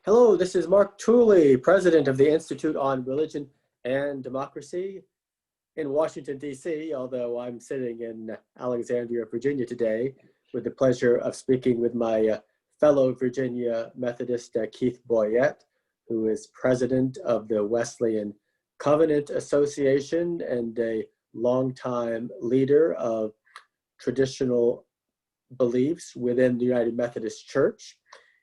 Hello, this is Mark Tooley, President of the Institute on Religion and Democracy in Washington, D.C., although I'm sitting in Alexandria, Virginia today with the pleasure of speaking with my fellow Virginia Methodist, Keith Boyette, who is President of the Wesleyan Covenant Association and a longtime leader of traditional beliefs within the United Methodist Church.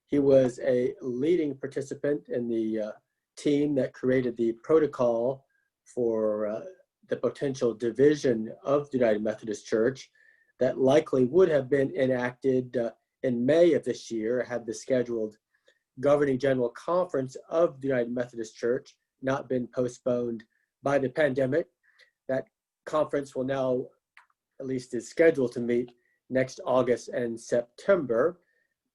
He was a leading participant in the team that created the protocol for the potential division of the United Methodist Church that likely would have been enacted in May of this year had the scheduled governing general conference of the United Methodist Church not been postponed by the pandemic. That conference will now, at least is scheduled to meet next August and September.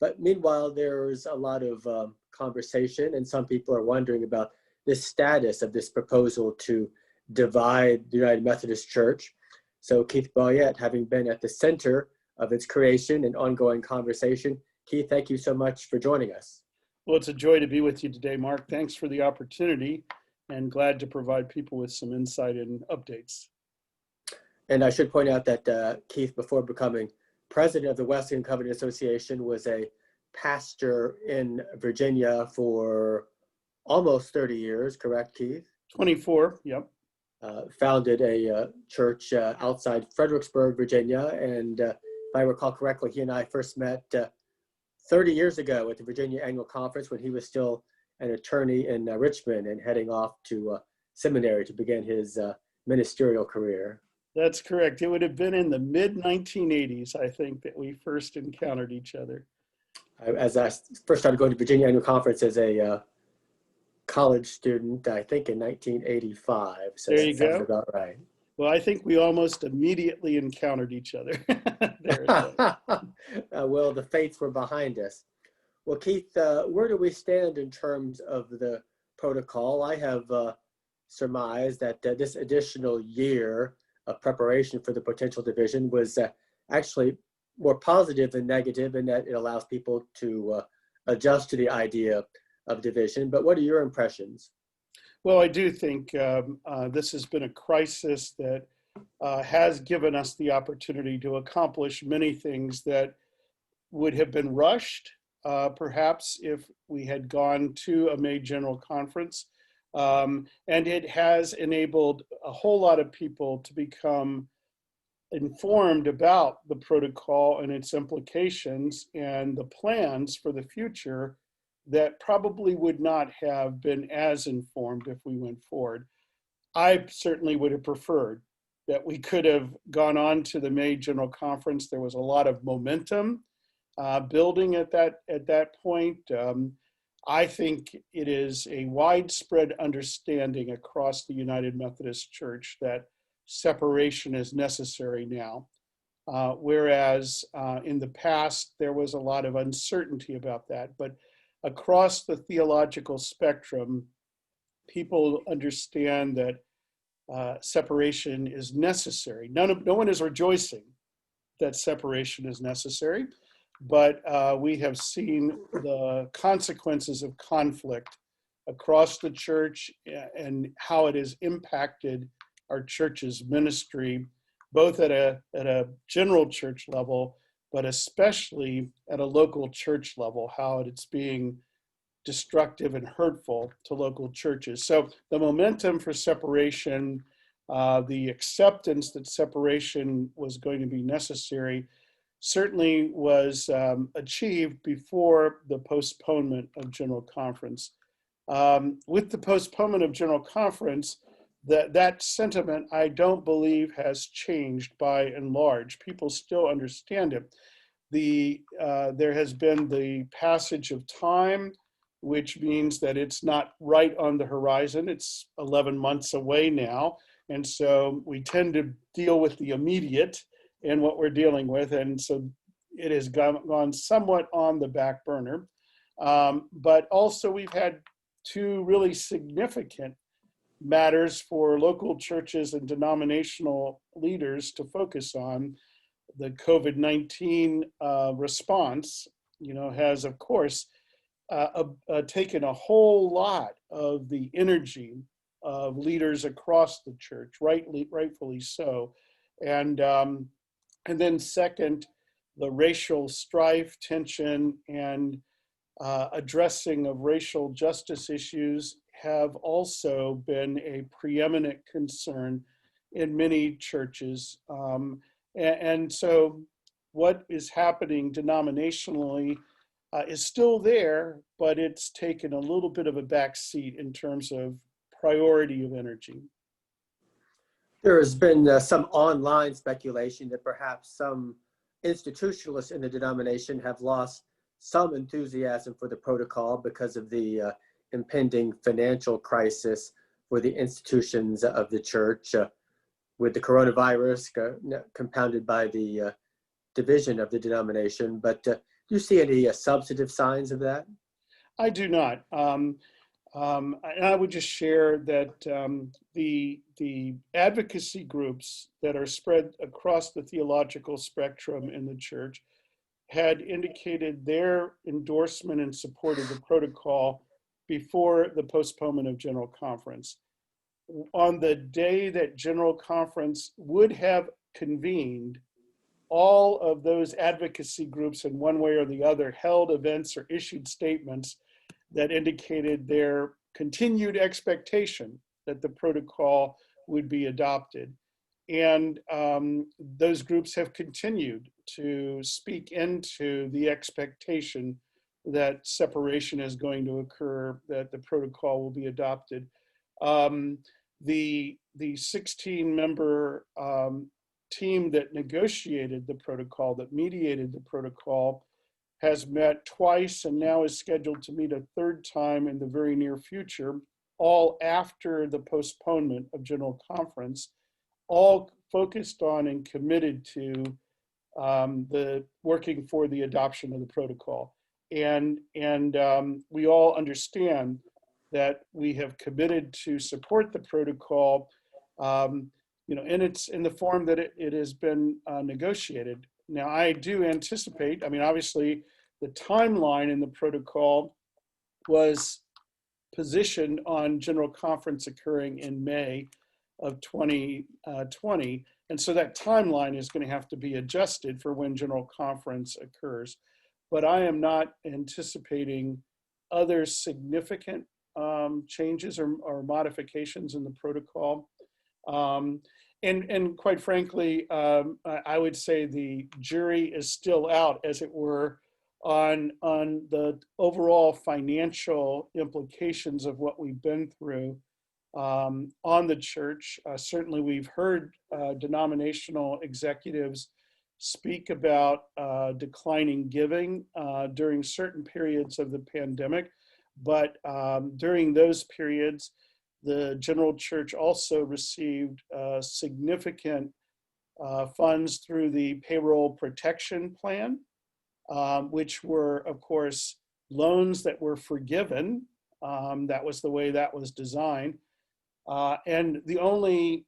But meanwhile, there's a lot of conversation, and some people are wondering about the status of this proposal to divide the United Methodist Church. So Keith Boyette, having been at the center of its creation and ongoing conversation, Keith, thank you so much for joining us. Well, it's a joy to be with you today, Mark. Thanks for the opportunity, and glad to provide people with some insight and updates. And I should point out that Keith, before becoming president of the Wesleyan Covenant Association, was a pastor in Virginia for almost 30 years, correct, Keith? 24, yep. Founded a church outside Fredericksburg, Virginia, and if I recall correctly, he and I first met 30 years ago at the Virginia Annual Conference when he was still an attorney in Richmond and heading off to seminary to begin his ministerial career. That's correct. It would have been in the mid-1980s, I think, that we first encountered each other. As I first started going to Virginia Annual Conference as a college student, I think in 1985. So there you go. Sounds about right. Well, I think we almost immediately encountered each other. Well, the fates were behind us. Well, Keith, where do we stand in terms of the protocol? I have surmised that this additional year of preparation for the potential division was actually more positive than negative in that it allows people to adjust to the idea of division. But what are your impressions? Well, I do think this has been a crisis that has given us the opportunity to accomplish many things that would have been rushed, perhaps if we had gone to a May General Conference. And it has enabled a whole lot of people to become informed about the protocol and its implications and the plans for the future that probably would not have been as informed if we went forward. I certainly would have preferred that we could have gone on to the May General Conference. There was a lot of momentum building at that point. I think it is a widespread understanding across the United Methodist Church that separation is necessary now, whereas in the past there was a lot of uncertainty about that. But across the theological spectrum, people understand that separation is necessary. No one is rejoicing that separation is necessary, but we have seen the consequences of conflict across the church and how it has impacted our church's ministry, both at a general church level, but especially at a local church level, how it's being destructive and hurtful to local churches. So the momentum for separation, the acceptance that separation was going to be necessary, certainly was achieved before the postponement of General Conference. With the postponement of General Conference, that sentiment, I don't believe, has changed by and large. People still understand it. There has been the passage of time, which means that it's not right on the horizon. It's 11 months away now. And so we tend to deal with the immediate and what we're dealing with. And so it has gone somewhat on the back burner. But also we've had two really significant matters for local churches and denominational leaders to focus on. The COVID-19 response, has, of course, taken a whole lot of the energy of leaders across the church, rightfully so. And then second, the racial strife, tension, and addressing of racial justice issues have also been a preeminent concern in many churches. And so what is happening denominationally is still there, but it's taken a little bit of a back seat in terms of priority of energy. There has been some online speculation that perhaps some institutionalists in the denomination have lost some enthusiasm for the protocol because of the impending financial crisis for the institutions of the church with the coronavirus compounded by the division of the denomination. But do you see any substantive signs of that? I do not. And I would just share that the advocacy groups that are spread across the theological spectrum in the church had indicated their endorsement and support of the protocol before the postponement of General Conference. On the day that General Conference would have convened, all of those advocacy groups in one way or the other held events or issued statements that indicated their continued expectation that the protocol would be adopted. And those groups have continued to speak into the expectation that separation is going to occur, that the protocol will be adopted. The 16-member team that negotiated the protocol, that mediated the protocol, has met twice and now is scheduled to meet a third time in the very near future, all after the postponement of General Conference, all focused on and committed to the working for the adoption of the protocol. And we all understand that we have committed to support the protocol, and it's in the form that it has been negotiated. Now, I do anticipate, obviously, the timeline in the protocol was positioned on General Conference occurring in May of 2020. And so that timeline is going to have to be adjusted for when General Conference occurs. But I am not anticipating other significant changes or modifications in the protocol. And quite frankly, I would say the jury is still out, as it were, on the overall financial implications of what we've been through on the church. Certainly, we've heard denominational executives speak about declining giving during certain periods of the pandemic, but during those periods, the General Church also received significant funds through the Payroll Protection Plan, which were, of course, loans that were forgiven. That was the way that was designed. And the only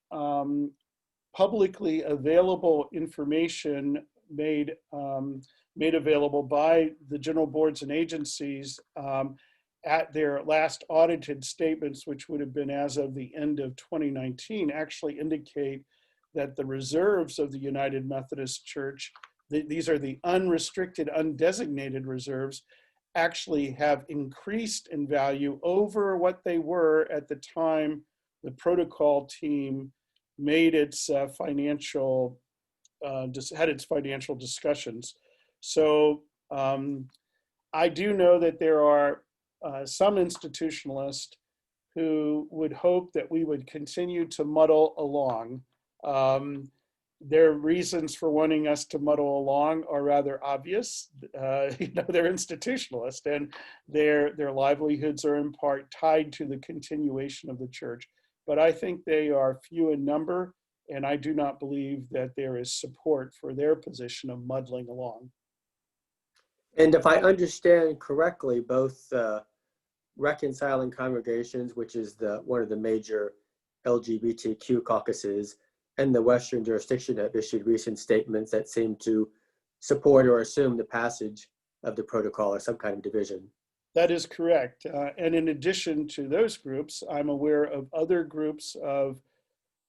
publicly available information made available by the general boards and agencies at their last audited statements, which would have been as of the end of 2019, actually indicate that the reserves of the United Methodist Church, these are the unrestricted, undesignated reserves, actually have increased in value over what they were at the time the protocol team made its had its financial discussions. So I do know that there are some institutionalists who would hope that we would continue to muddle along. Their reasons for wanting us to muddle along are rather obvious. They're institutionalists, and their livelihoods are in part tied to the continuation of the church. But I think they are few in number, and I do not believe that there is support for their position of muddling along. And if I understand correctly, both Reconciling Congregations, which is one of the major LGBTQ caucuses, and the Western jurisdiction have issued recent statements that seem to support or assume the passage of the protocol or some kind of division. That is correct. And in addition to those groups, I'm aware of other groups of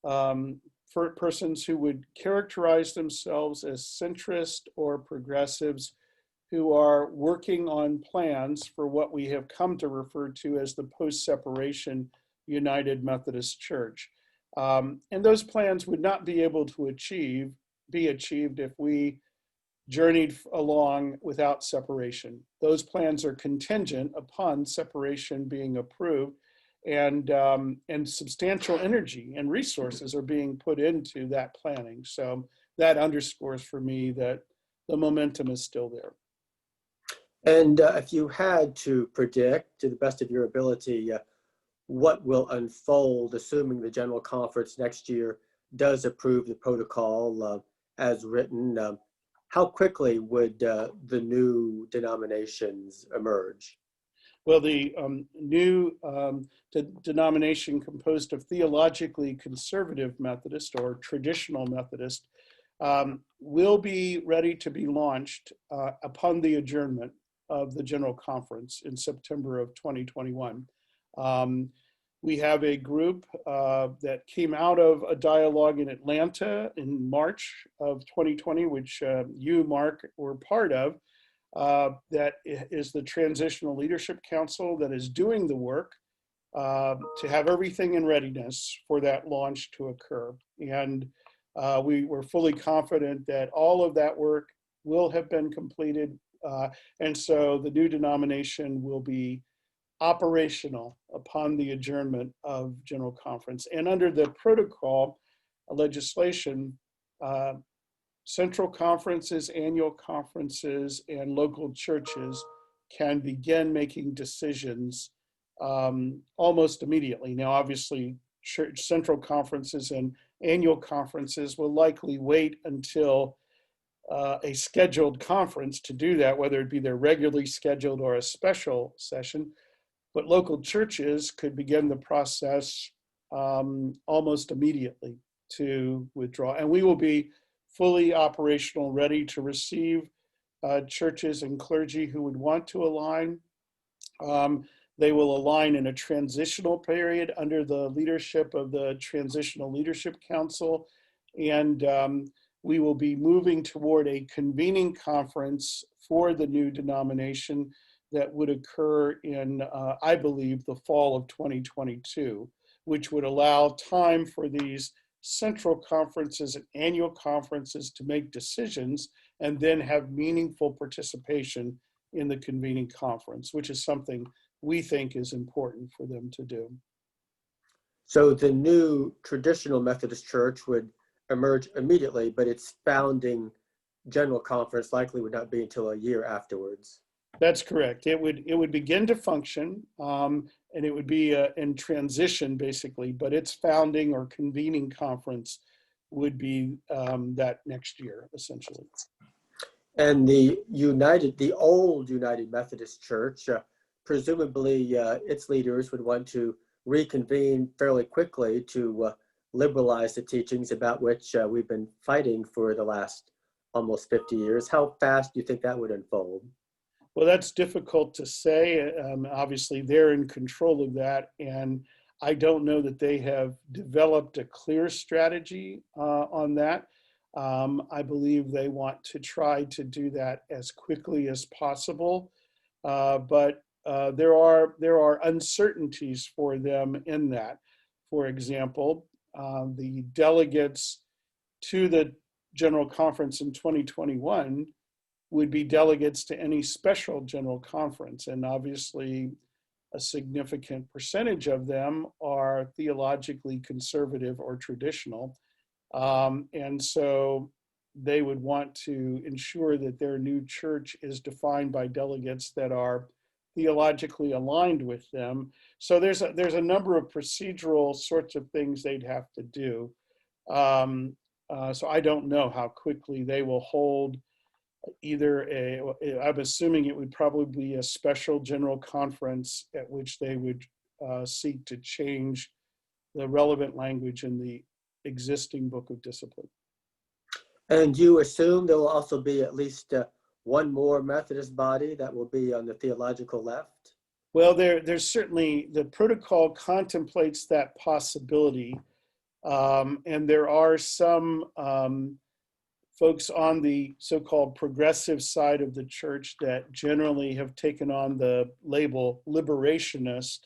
for persons who would characterize themselves as centrist or progressives who are working on plans for what we have come to refer to as the post-separation United Methodist Church. And those plans would not be able to be achieved if we journeyed along without separation. Those plans are contingent upon separation being approved, and substantial energy and resources are being put into that planning. So that underscores for me that the momentum is still there. And if you had to predict, to the best of your ability, what will unfold, assuming the General Conference next year does approve the protocol as written, how quickly would the new denominations emerge? Well, the new denomination composed of theologically conservative Methodist or traditional Methodist will be ready to be launched upon the adjournment of the General Conference in September of 2021. We have a group that came out of a dialogue in Atlanta in March of 2020, which you, Mark, were part of. That is the Transitional Leadership Council that is doing the work to have everything in readiness for that launch to occur. And we were fully confident that all of that work will have been completed. And so the new denomination will be operational upon the adjournment of General Conference. And under the protocol legislation, central conferences, annual conferences, and local churches can begin making decisions almost immediately. Now, obviously, central conferences and annual conferences will likely wait until a scheduled conference to do that, whether it be their regularly scheduled or a special session. But local churches could begin the process almost immediately to withdraw. And we will be fully operational, ready to receive churches and clergy who would want to align. They will align in a transitional period under the leadership of the Transitional Leadership Council. And we will be moving toward a convening conference for the new denomination that would occur in, I believe, the fall of 2022, which would allow time for these central conferences and annual conferences to make decisions and then have meaningful participation in the convening conference, which is something we think is important for them to do. So the new Traditional Methodist Church would emerge immediately, but its founding General Conference likely would not be until a year afterwards. That's correct. It would begin to function, and it would be in transition basically, but its founding or convening conference would be that next year, essentially. And the old United Methodist Church, presumably its leaders would want to reconvene fairly quickly to liberalize the teachings about which we've been fighting for the last almost 50 years. How fast do you think that would unfold? Well, that's difficult to say. Obviously, they're in control of that, and I don't know that they have developed a clear strategy on that. I believe they want to try to do that as quickly as possible, but there are uncertainties for them in that. For example, the delegates to the General Conference in 2021 would be delegates to any special General Conference. And obviously, a significant percentage of them are theologically conservative or traditional. And so they would want to ensure that their new church is defined by delegates that are theologically aligned with them. So there's a number of procedural sorts of things they'd have to do. So I don't know how quickly they will hold I'm assuming it would probably be a special General Conference at which they would seek to change the relevant language in the existing Book of Discipline. And you assume there will also be at least one more Methodist body that will be on the theological left? Well, there's certainly, the protocol contemplates that possibility. And there are some folks on the so-called progressive side of the church that generally have taken on the label liberationist,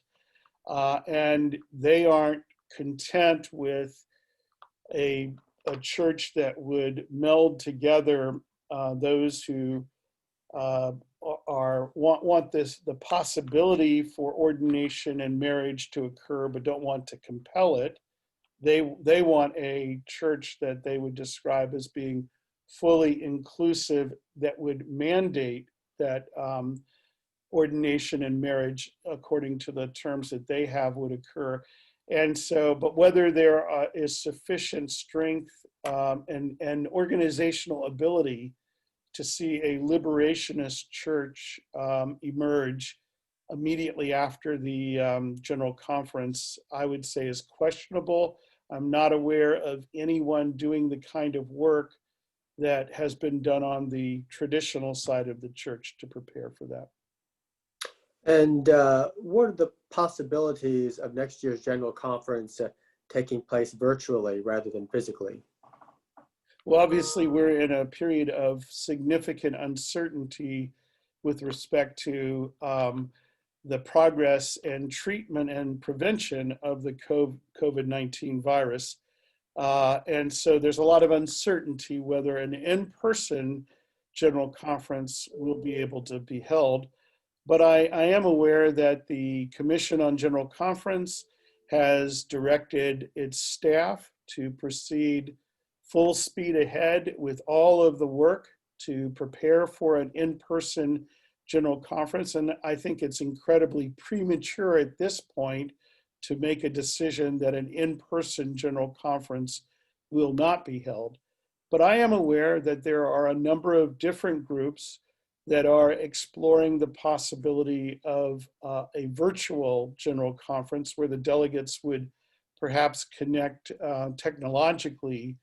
and they aren't content with a church that would meld together those who want the possibility for ordination and marriage to occur, but don't want to compel it. They want a church that they would describe as being fully inclusive, that would mandate that ordination and marriage according to the terms that they have would occur. And so, but whether there is sufficient strength and organizational ability to see a liberationist church emerge immediately after the General Conference, I would say is questionable. I'm not aware of anyone doing the kind of work that has been done on the traditional side of the church to prepare for that. And what are the possibilities of next year's General Conference taking place virtually rather than physically? Well, obviously, we're in a period of significant uncertainty with respect to the progress and treatment and prevention of the COVID-19 virus. And so there's a lot of uncertainty whether an in-person General Conference will be able to be held. But I am aware that the Commission on General Conference has directed its staff to proceed full speed ahead with all of the work to prepare for an in-person General Conference. And I think it's incredibly premature at this point to make a decision that an in-person General Conference will not be held. But I am aware that there are a number of different groups that are exploring the possibility of a virtual General Conference where the delegates would perhaps connect technologically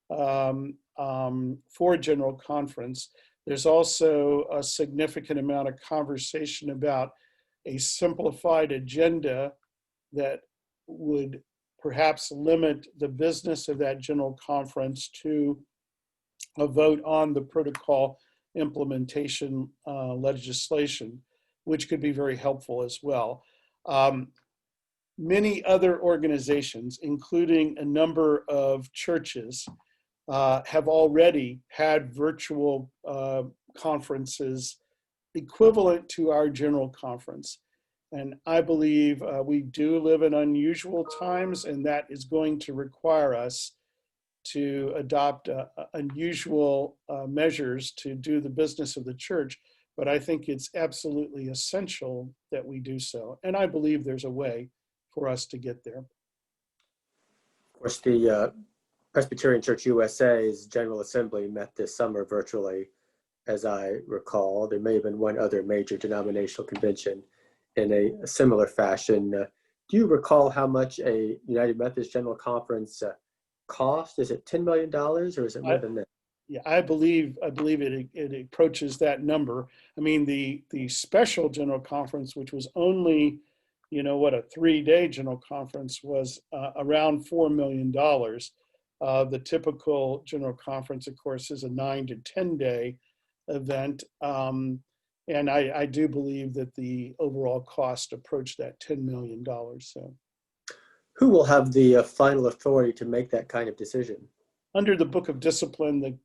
for General Conference. There's also a significant amount of conversation about a simplified agenda that would perhaps limit the business of that General Conference to a vote on the protocol implementation legislation, which could be very helpful as well. Many other organizations, including a number of churches, have already had virtual conferences equivalent to our General Conference. And I believe we do live in unusual times, and that is going to require us to adopt unusual measures to do the business of the church. But I think it's absolutely essential that we do so. And I believe there's a way for us to get there. Of course, the Presbyterian Church USA's General Assembly met this summer virtually, as I recall. There may have been one other major denominational convention in a similar fashion. Do you recall how much a United Methodist General Conference cost? Is it $10 million or is it more than that? Yeah, I believe it approaches that number. I mean, the special General Conference, which was only, a 3-day General Conference, was around $4 million. The typical General Conference, of course, is a 9 to 10-day event. And I do believe that the overall cost approached that $10 million. So, who will have the final authority to make that kind of decision? Under the Book of Discipline, the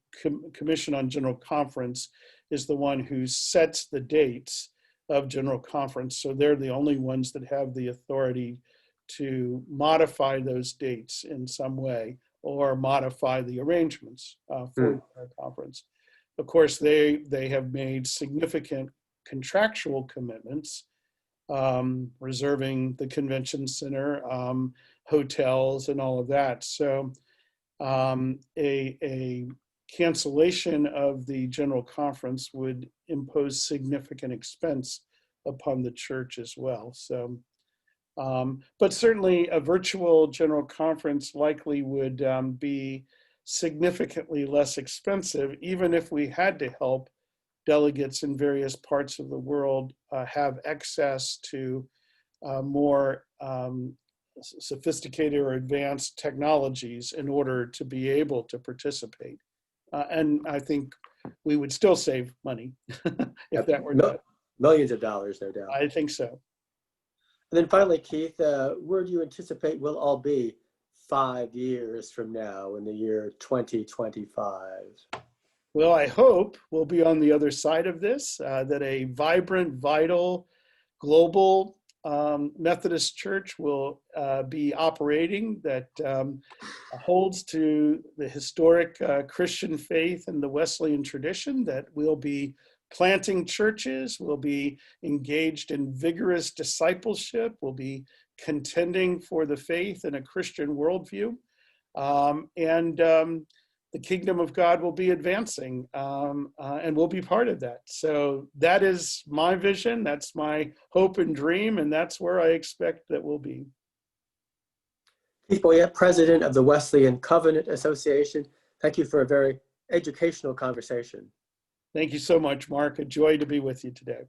Commission on General Conference is the one who sets the dates of General Conference. So they're the only ones that have the authority to modify those dates in some way or modify the arrangements for the conference. Of course, they have made significant contractual commitments, reserving the convention center, hotels, and all of that. So a cancellation of the General Conference would impose significant expense upon the church as well. So, but certainly a virtual General Conference likely would be significantly less expensive, even if we had to help delegates in various parts of the world have access to more sophisticated or advanced technologies in order to be able to participate. And I think we would still save money if that were done. Millions of dollars, no doubt. I think so. And then finally, Keith, where do you anticipate we'll all be 5 years from now in the year 2025? Well, I hope we'll be on the other side of this, that a vibrant, vital, global Methodist Church will be operating, that holds to the historic Christian faith and the Wesleyan tradition, that we'll be planting churches, we'll be engaged in vigorous discipleship, we'll be contending for the faith in a Christian worldview, and the kingdom of God will be advancing, and we'll be part of that. So that is my vision, that's my hope and dream, and that's where I expect that we'll be. Keith Boyette, President of the Wesleyan Covenant Association, thank you for a very educational conversation. Thank you so much, Mark. A joy to be with you today.